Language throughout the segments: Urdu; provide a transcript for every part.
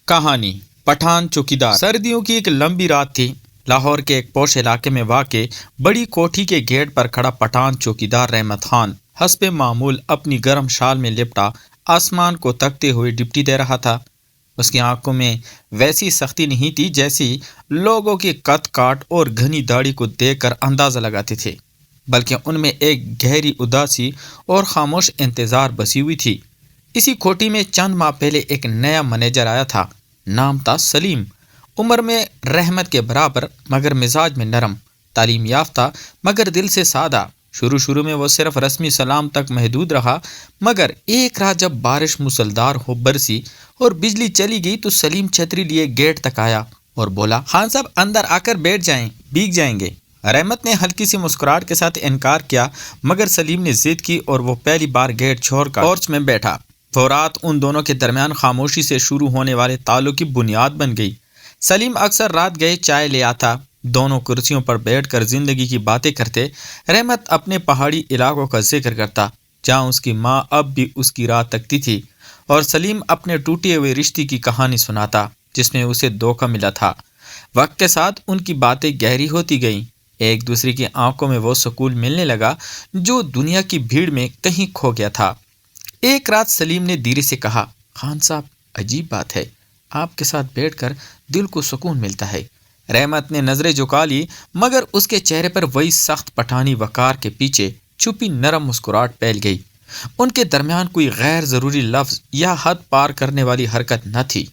کہانی پٹھان چوکیدار۔ سردیوں کی ایک لمبی رات تھی۔ لاہور کے ایک پوش علاقے میں واقع بڑی کوٹھی کے گیٹ پر کھڑا پٹھان چوکیدار رحمت خان حسب معمول اپنی گرم شال میں لپٹا آسمان کو تکتے ہوئے ڈپٹی دے رہا تھا۔ اس کی آنکھوں میں ویسی سختی نہیں تھی جیسی لوگوں کی قد کاٹ اور گھنی داڑھی کو دیکھ کر اندازہ لگاتے تھے، بلکہ ان میں ایک گہری اداسی اور خاموش انتظار بسی ہوئی تھی۔ اسی کوٹھی میں چند ماہ پہلے ایک نیا منیجر آیا تھا۔ نام تھا سلیم۔ عمر میں رحمت کے برابر مگر مزاج میں نرم، تعلیم یافتہ مگر دل سے سادہ۔ شروع میں وہ صرف رسمی سلام تک محدود رہا، مگر ایک رات جب بارش موسلادھار ہو برسی اور بجلی چلی گئی تو سلیم چھتری لیے گیٹ تک آیا اور بولا، خان صاحب اندر آ کر بیٹھ جائیں، بھیگ جائیں گے۔ رحمت نے ہلکی سی مسکراہٹ کے ساتھ انکار کیا، مگر سلیم نے ضد کی اور وہ پہلی بار گیٹ چھوڑ کر پورچ میں بیٹھا۔ وہ رات ان دونوں کے درمیان خاموشی سے شروع ہونے والے تعلق کی بنیاد بن گئی۔ سلیم اکثر رات گئے چائے لے آتا، دونوں کرسیوں پر بیٹھ کر زندگی کی باتیں کرتے۔ رحمت اپنے پہاڑی علاقوں کا ذکر کرتا جہاں اس کی ماں اب بھی اس کی رات تکتی تھی، اور سلیم اپنے ٹوٹے ہوئے رشتے کی کہانی سناتا جس میں اسے دھوکہ ملا تھا۔ وقت کے ساتھ ان کی باتیں گہری ہوتی گئیں، ایک دوسرے کی آنکھوں میں وہ سکون ملنے لگا جو دنیا کی بھیڑ میں کہیں کھو گیا تھا۔ ایک رات سلیم نے دھیرے سے کہا، خان صاحب عجیب بات ہے، آپ کے ساتھ بیٹھ کر دل کو سکون ملتا ہے۔ رحمت نے نظریں جھکا لی، مگر اس کے چہرے پر وہی سخت پٹھانی وقار کے پیچھے چھپی نرم مسکراہٹ پھیل گئی۔ ان کے درمیان کوئی غیر ضروری لفظ یا حد پار کرنے والی حرکت نہ تھی،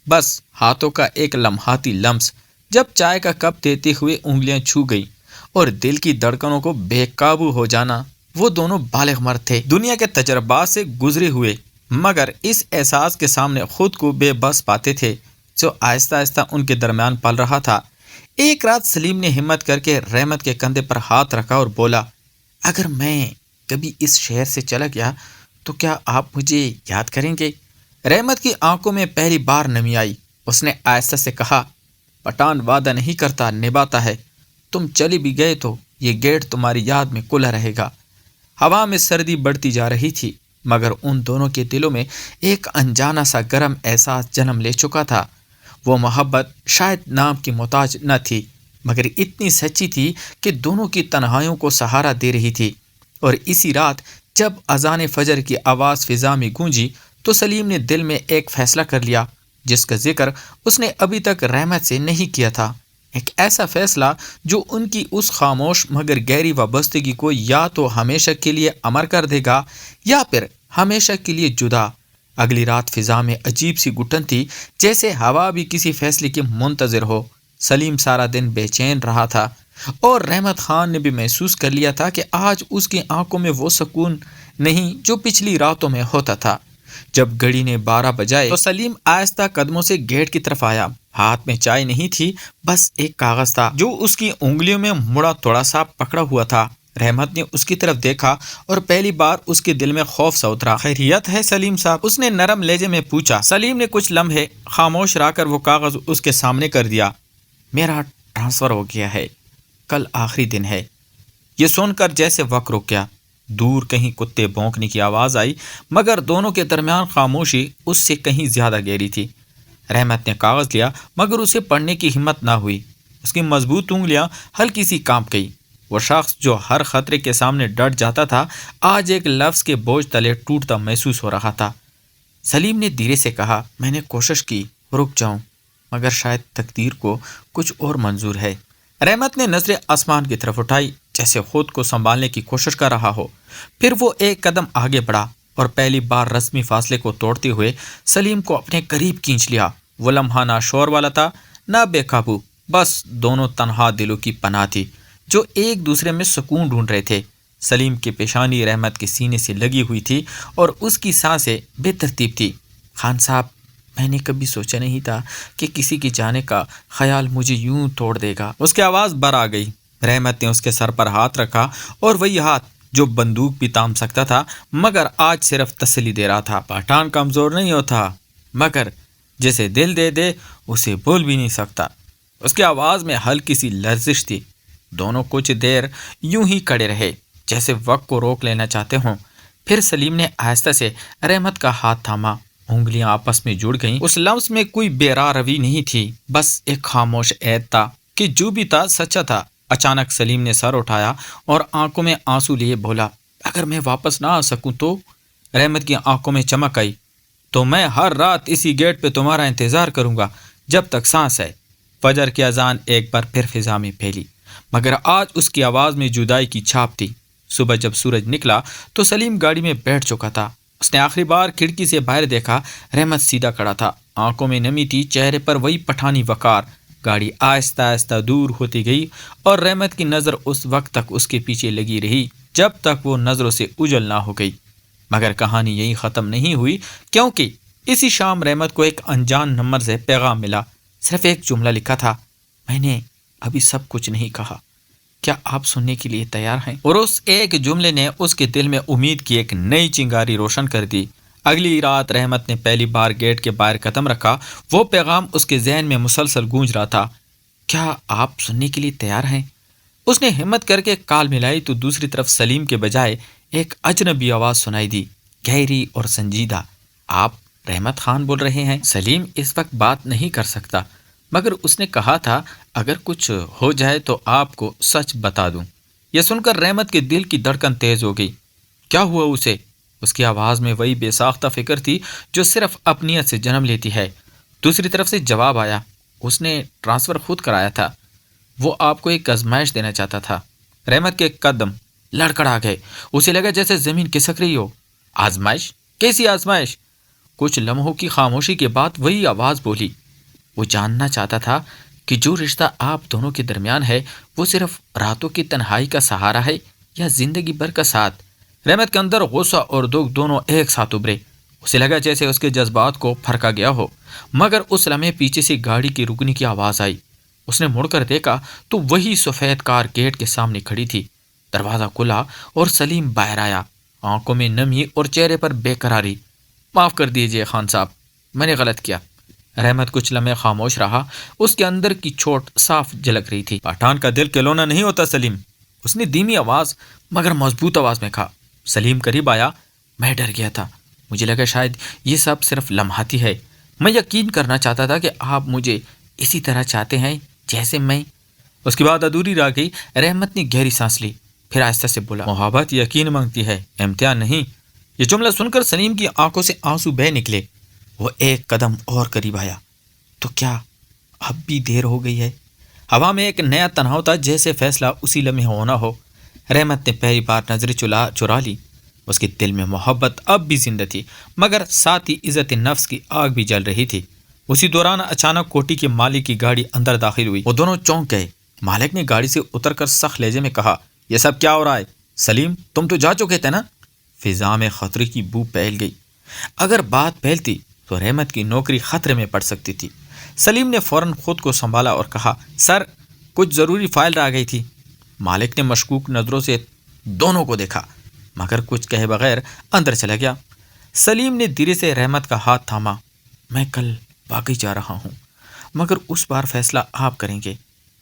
بس ہاتھوں کا ایک لمحاتی لمس جب چائے کا کپ دیتے ہوئے انگلیاں چھو گئیں اور دل کی دھڑکنوں کو بے قابو ہو جانا۔ وہ دونوں بالغ مرد تھے، دنیا کے تجربات سے گزرے ہوئے، مگر اس احساس کے سامنے خود کو بے بس پاتے تھے جو آہستہ آہستہ ان کے درمیان پل رہا تھا۔ ایک رات سلیم نے ہمت کر کے رحمت کے کندھے پر ہاتھ رکھا اور بولا، اگر میں کبھی اس شہر سے چلا گیا تو کیا آپ مجھے یاد کریں گے؟ رحمت کی آنکھوں میں پہلی بار نمی آئی۔ اس نے آہستہ سے کہا، پٹھان وعدہ نہیں کرتا، نبھاتا ہے۔ تم چلے بھی گئے تو یہ گیٹ تمہاری یاد میں کھلا رہے گا۔ ہوا میں سردی بڑھتی جا رہی تھی، مگر ان دونوں کے دلوں میں ایک انجانا سا گرم احساس جنم لے چکا تھا۔ وہ محبت شاید نام کی محتاج نہ تھی، مگر اتنی سچی تھی کہ دونوں کی تنہائیوں کو سہارا دے رہی تھی۔ اور اسی رات جب اذان فجر کی آواز فضا میں گونجی تو سلیم نے دل میں ایک فیصلہ کر لیا جس کا ذکر اس نے ابھی تک رحمت سے نہیں کیا تھا۔ ایک ایسا فیصلہ جو ان کی اس خاموش مگر گہری وابستگی کو یا تو ہمیشہ کے لیے امر کر دے گا یا پھر ہمیشہ کے لیے جدا۔ اگلی رات فضا میں عجیب سی گھٹن تھی، جیسے ہوا بھی کسی فیصلے کی منتظر ہو۔ سلیم سارا دن بے چین رہا تھا، اور رحمت خان نے بھی محسوس کر لیا تھا کہ آج اس کی آنکھوں میں وہ سکون نہیں جو پچھلی راتوں میں ہوتا تھا۔ جب گھڑی نے 12 بجائے تو سلیم آہستہ قدموں سے گیٹ کی طرف آیا۔ ہاتھ میں چائے نہیں تھی، بس ایک کاغذ تھا جو اس کی انگلیوں میں مڑا توڑا سا پکڑا ہوا تھا۔ رحمت نے اس کی طرف دیکھا اور پہلی بار اس کے دل میں خوف سا اترا۔ خیریت ہے سلیم صاحب؟ اس نے نرم لہجے میں پوچھا۔ سلیم نے کچھ لمحے خاموش رہ کر وہ کاغذ اس کے سامنے کر دیا۔ میرا ٹرانسفر ہو گیا ہے، کل آخری دن ہے۔ یہ سن کر جیسے وقت رک گیا۔ دور کہیں کتے بھونکنے کی آواز آئی، مگر دونوں کے درمیان خاموشی اس سے کہیں زیادہ گہری تھی۔ رحمت نے کاغذ لیا، مگر اسے پڑھنے کی ہمت نہ ہوئی۔ اس کی مضبوط انگلیاں ہلکی سی کانپ گئی۔ وہ شخص جو ہر خطرے کے سامنے ڈٹ جاتا تھا، آج ایک لفظ کے بوجھ تلے ٹوٹتا محسوس ہو رہا تھا۔ سلیم نے دھیرے سے کہا، میں نے کوشش کی رک جاؤں، مگر شاید تقدیر کو کچھ اور منظور ہے۔ رحمت نے نظریں آسمان کی طرف اٹھائی، جیسے خود کو سنبھالنے کی کوشش کر رہا ہو۔ پھر وہ ایک قدم آگے بڑھا اور پہلی بار رسمی فاصلے کو توڑتے ہوئے سلیم کو اپنے قریب کھینچ لیا۔ وہ لمحہ نہ شور والا تھا نہ بے قابو، بس دونوں تنہا دلوں کی پناہ تھی جو ایک دوسرے میں سکون ڈھونڈ رہے تھے۔ سلیم کی پیشانی رحمت کے سینے سے لگی ہوئی تھی اور اس کی سانسیں بے ترتیب تھی۔ خان صاحب، میں نے کبھی سوچا نہیں تھا کہ کسی کے جانے کا خیال مجھے یوں توڑ دے گا۔ اس کی آواز بر آ گئی۔ رحمت نے اس کے سر پر ہاتھ رکھا، اور وہی ہاتھ جو بندوق بھی تام سکتا تھا مگر آج صرف تسلی دے رہا تھا۔ پٹھان کمزور نہیں ہوتا، مگر جسے دل دے دے اسے بھول بھی نہیں سکتا۔ اس کی آواز میں ہلکی سی لرزش تھی۔ دونوں کچھ دیر یوں ہی کھڑے رہے جیسے وقت کو روک لینا چاہتے ہوں۔ پھر سلیم نے آہستہ سے رحمت کا ہاتھ تھاما انگلیاں آپس میں جڑ گئیں۔ اس لفظ میں کوئی بے روی نہیں تھی، بس ایک خاموش عہد تھا کہ جو بھی تھا سچا تھا۔ اچانک سلیم نے سر اٹھایا اور آنکھوں میں آنسو لیے بولا، اگر میں واپس نہ آ سکوں تو؟ رحمت کی آنکھوں میں چمک آئی، تو میں ہر رات اسی گیٹ پہ تمہارا انتظار کروں گا جب تک سانس ہے۔ فجر کی اذان ایک بار پھر فضا میں پھیلی، مگر آج اس کی آواز میں جدائی کی چھاپ تھی۔ صبح جب سورج نکلا تو سلیم گاڑی میں بیٹھ چکا تھا۔ اس نے آخری بار کھڑکی سے باہر دیکھا، رحمت سیدھا کھڑا تھا، آنکھوں میں نمی تھی، چہرے پر وہی پٹھانی وقار۔ گاڑی آہستہ آہستہ دور ہوتی گئی اور رحمت کی نظر اس وقت تک اس کے پیچھے لگی رہی جب تک وہ نظروں سے اجل نہ ہو گئی۔ مگر کہانی یہی ختم نہیں ہوئی، کیونکہ اسی شام رحمت کو ایک انجان نمبر سے پیغام ملا۔ صرف ایک جملہ لکھا تھا، میں نے ابھی سب کچھ نہیں کہا، کیا آپ سننے کے لیے تیار ہیں؟ اور اس ایک جملے نے اس کے دل میں امید کی ایک نئی چنگاری روشن کر دی۔ اگلی رات رحمت نے پہلی بار گیٹ کے باہر قدم رکھا، وہ پیغام اس کے ذہن میں مسلسل گونج رہا تھا، کیا آپ سننے کے لیے تیار ہیں؟ اس نے ہمت کر کے کال ملائی تو دوسری طرف سلیم کے بجائے ایک اجنبی آواز سنائی دی، گہری اور سنجیدہ، آپ رحمت خان بول رہے ہیں؟ سلیم اس وقت بات نہیں کر سکتا، مگر اس نے کہا تھا اگر کچھ ہو جائے تو آپ کو سچ بتا دوں۔ یہ سن کر رحمت کے دل کی دھڑکن تیز ہو گئی۔ کیا ہوا اسے؟ اس کی آواز میں وہی بے ساختہ فکر تھی جو صرف اپنیت سے جنم لیتی ہے۔ دوسری طرف سے جواب آیا، اس نے ٹرانسفر خود کرایا تھا، وہ آپ کو ایک آزمائش دینا چاہتا تھا۔ رحمت کے قدم لڑکڑا گئے، اسے لگا جیسے زمین کھسک رہی ہو۔ آزمائش؟ کیسی آزمائش؟ کچھ لمحوں کی خاموشی کے بعد وہی آواز بولی، وہ جاننا چاہتا تھا کہ جو رشتہ آپ دونوں کے درمیان ہے وہ صرف راتوں کی تنہائی کا سہارا ہے یا زندگی بھر کا ساتھ۔ رحمت کے اندر غصہ اور دکھ دونوں ایک ساتھ ابھرے، اسے لگا جیسے اس کے جذبات کو پھرکا گیا ہو۔ مگر اس لمحے پیچھے سے گاڑی کی رکنے کی آواز آئی، اس نے مڑ کر دیکھا تو وہی سفید کار گیٹ کے سامنے کھڑی تھی۔ دروازہ کھلا اور سلیم باہر آیا، آنکھوں میں نمی اور چہرے پر بے قراری۔ معاف کر دیجئے خان صاحب، میں نے غلط کیا۔ رحمت کچھ لمحے خاموش رہا، اس کے اندر کی چوٹ صاف جھلک رہی تھی۔ پٹھان کا دل کھلونا نہیں ہوتا سلیم، اس نے دھیمی آواز مگر مضبوط آواز میں کہا۔ سلیم قریب آیا، میں ڈر گیا تھا، مجھے لگا شاید یہ سب صرف لمحاتی ہے، میں یقین کرنا چاہتا تھا کہ آپ مجھے اسی طرح چاہتے ہیں جیسے میں۔ اس کی بات ادھوری رہ گئی۔ رحمت نے گہری سانس لی، پھر آہستہ سے بولا، محبت یقین مانگتی ہے، امتحان نہیں۔ یہ جملہ سن کر سلیم کی آنکھوں سے آنسو بہہ نکلے، وہ ایک قدم اور قریب آیا، تو کیا اب بھی دیر ہو گئی ہے؟ ہوا میں ایک نیا تناؤ تھا، جیسے فیصلہ اسی لمحے ہونا ہو۔ رحمت نے پہلی بار نظریں چرا لی، اس کے دل میں محبت اب بھی زندہ تھی، مگر ساتھ ہی عزت نفس کی آگ بھی جل رہی تھی۔ اسی دوران اچانک کوٹھی کے مالک کی گاڑی اندر داخل ہوئی، وہ دونوں چونک گئے۔ مالک نے گاڑی سے اتر کر سخت لہجے میں کہا، یہ سب کیا ہو رہا ہے؟ سلیم، تم تو جا چکے تھے نا؟ فضا میں خطرے کی بو پھیل گئی، اگر بات پھیلتی تو رحمت کی نوکری خطرے میں پڑ سکتی تھی۔ سلیم نے فوراً خود کو سنبھالا اور کہا، سر کچھ ضروری فائل رہ گئی تھی۔ مالک نے مشکوک نظروں سے دونوں کو دیکھا، مگر کچھ کہے بغیر اندر چلا گیا۔ سلیم نے دھیرے سے رحمت کا ہاتھ تھاما، میں کل واقعی جا رہا ہوں، مگر اس بار فیصلہ آپ کریں گے،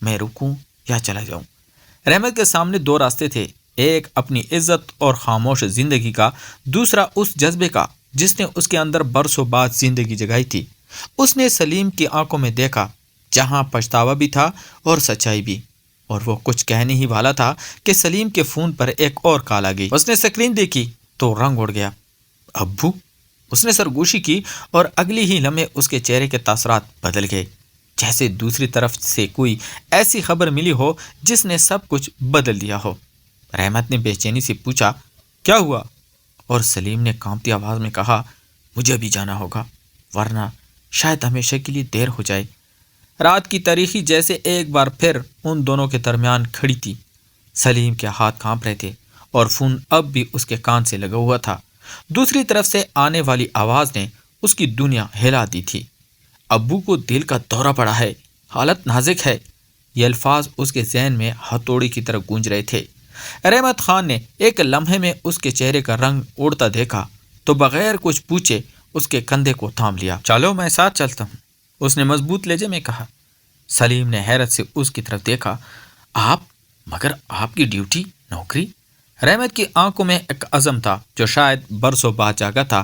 میں رکوں یا چلا جاؤں۔ رحمت کے سامنے دو راستے تھے، ایک اپنی عزت اور خاموش زندگی کا، دوسرا اس جذبے کا جس نے اس کے اندر برسوں بعد زندگی جگائی تھی۔ اس نے سلیم کی آنکھوں میں دیکھا، جہاں پچھتاوا بھی تھا اور سچائی بھی، اور وہ کچھ کہنے ہی والا تھا کہ سلیم کے فون پر ایک اور کال آ گئی۔ اس نے سکرین دیکھی تو رنگ اڑ گیا۔ ابو؟ اس نے سرگوشی کی اور اگلی ہی لمحے اس کے چہرے کے تاثرات بدل گئے، جیسے دوسری طرف سے کوئی ایسی خبر ملی ہو جس نے سب کچھ بدل دیا ہو۔ رحمت نے بے چینی سے پوچھا، کیا ہوا؟ اور سلیم نے کانپتی آواز میں کہا، مجھے بھی جانا ہوگا، ورنہ شاید ہمیشہ کے لیے دیر ہو جائے۔ رات کی تاریخی جیسے ایک بار پھر ان دونوں کے درمیان کھڑی تھی۔ سلیم کے ہاتھ کانپ رہے تھے اور فون اب بھی اس کے کان سے لگا ہوا تھا۔ دوسری طرف سے آنے والی آواز نے اس کی دنیا ہلا دی تھی۔ ابو کو دل کا دورہ پڑا ہے، حالت نازک ہے، یہ الفاظ اس کے ذہن میں ہتھوڑی کی طرح گونج رہے تھے۔ رحمت خان نے ایک لمحے میں اس کے چہرے کا رنگ اڑتا دیکھا تو بغیر کچھ پوچھے اس کے کندھے کو تھام لیا۔ چلو میں ساتھ چلتا ہوں، اس نے مضبوط لہجے میں کہا۔ سلیم نے حیرت سے اس کی طرف دیکھا، آپ؟ مگر آپ کی ڈیوٹی، نوکری؟ رحمت کی آنکھوں میں ایک عزم تھا جو شاید برسوں بعد جاگا تھا،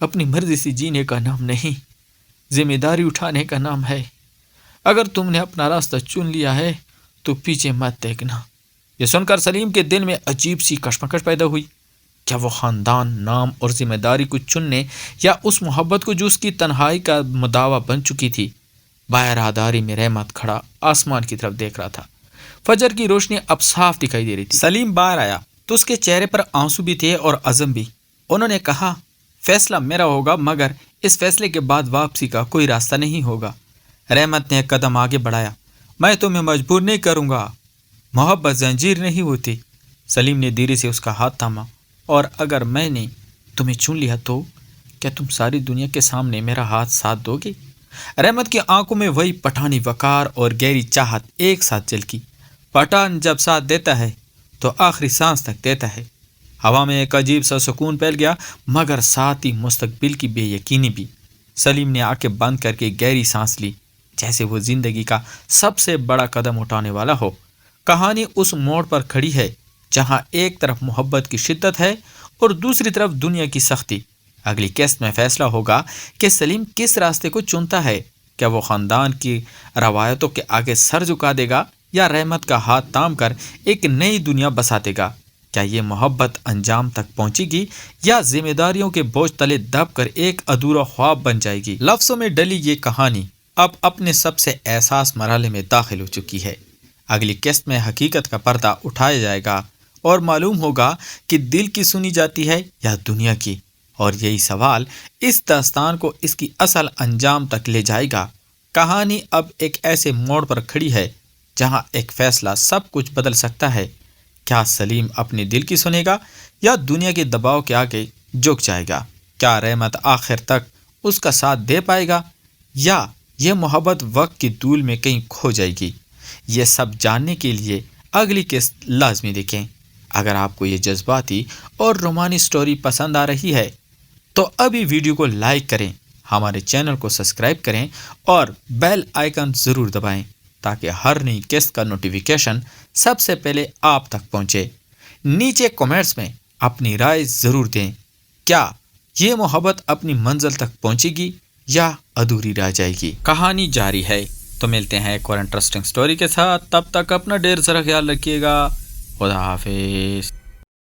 اپنی مرضی سے جینے کا نام نہیں، ذمہ داری اٹھانے کا نام ہے۔ اگر تم نے اپنا راستہ چن لیا ہے تو پیچھے مت دیکھنا۔ یہ سن کر سلیم کے دل میں عجیب سی کشمکش پیدا ہوئی۔ کیا وہ خاندان، نام اور ذمہ داری کو چننے یا اس محبت کو جو اس کی تنہائی کا مداوا بن چکی تھی؟ باہر ہاداری میں رحمت کھڑا آسمان کی طرف دیکھ رہا تھا۔ فجر کی روشنی اب صاف دکھائی دے رہی تھی۔ سلیم باہر آیا تو اس کے چہرے پر آنسو بھی تھے اور عزم بھی۔ انہوں نے کہا، فیصلہ میرا ہوگا، مگر اس فیصلے کے بعد واپسی کا کوئی راستہ نہیں ہوگا۔ رحمت نے ایک قدم آگے بڑھایا۔ میں تمہیں مجبور نہیں کروں گا، محبت زنجیر نہیں ہوتی۔ سلیم نے دھیرے سے اس کا ہاتھ تھاما۔ اور اگر میں نے تمہیں چن لیا تو کیا تم ساری دنیا کے سامنے میرا ہاتھ ساتھ دو گے؟ رحمت کی آنکھوں میں وہی پٹھانی وقار اور گہری چاہت ایک ساتھ جھلکی۔ پٹھان جب ساتھ دیتا ہے تو آخری سانس تک دیتا ہے۔ ہوا میں ایک عجیب سا سکون پھیل گیا، مگر ساتھ ہی مستقبل کی بے یقینی بھی۔ سلیم نے آنکھیں بند کر کے گہری سانس لی، جیسے وہ زندگی کا سب سے بڑا قدم اٹھانے والا ہو۔ کہانی اس موڑ پر کھڑی ہے جہاں ایک طرف محبت کی شدت ہے اور دوسری طرف دنیا کی سختی۔ اگلی قسط میں فیصلہ ہوگا کہ سلیم کس راستے کو چنتا ہے۔ کیا وہ خاندان کی روایتوں کے آگے سر جھکا دے گا یا رحمت کا ہاتھ تھام کر ایک نئی دنیا بسا دے گا؟ کیا یہ محبت انجام تک پہنچے گی یا ذمہ داریوں کے بوجھ تلے دب کر ایک ادھورا خواب بن جائے گی؟ لفظوں میں ڈلی یہ کہانی اب اپنے سب سے احساس مرحلے میں داخل ہو چکی ہے۔ اگلی قسط میں حقیقت کا پردہ اٹھایا جائے گا اور معلوم ہوگا کہ دل کی سنی جاتی ہے یا دنیا کی، اور یہی سوال اس داستان کو اس کی اصل انجام تک لے جائے گا۔ کہانی اب ایک ایسے موڑ پر کھڑی ہے جہاں ایک فیصلہ سب کچھ بدل سکتا ہے۔ کیا سلیم اپنے دل کی سنے گا یا دنیا کے دباؤ کے آگے جھک جائے گا؟ کیا رحمت آخر تک اس کا ساتھ دے پائے گا یا یہ محبت وقت کی دھول میں کہیں کھو جائے گی؟ یہ سب جاننے کے لیے اگلی قسط لازمی دیکھیں۔ اگر آپ کو یہ جذباتی اور رومانی سٹوری پسند آ رہی ہے تو ابھی ویڈیو کو لائک کریں، ہمارے چینل کو سبسکرائب کریں اور بیل آئیکن ضرور دبائیں تاکہ ہر نئی قسط کا نوٹیفیکیشن سب سے پہلے آپ تک پہنچے۔ نیچے کمنٹس میں اپنی رائے ضرور دیں۔ کیا یہ محبت اپنی منزل تک پہنچے گی یا ادھوری رہ جائے گی؟ کہانی جاری ہے، تو ملتے ہیں ایک اور انٹرسٹنگ سٹوری کے ساتھ۔ تب تک اپنا ڈھیر سارا خیال رکھیے گا۔ خدا حافظ۔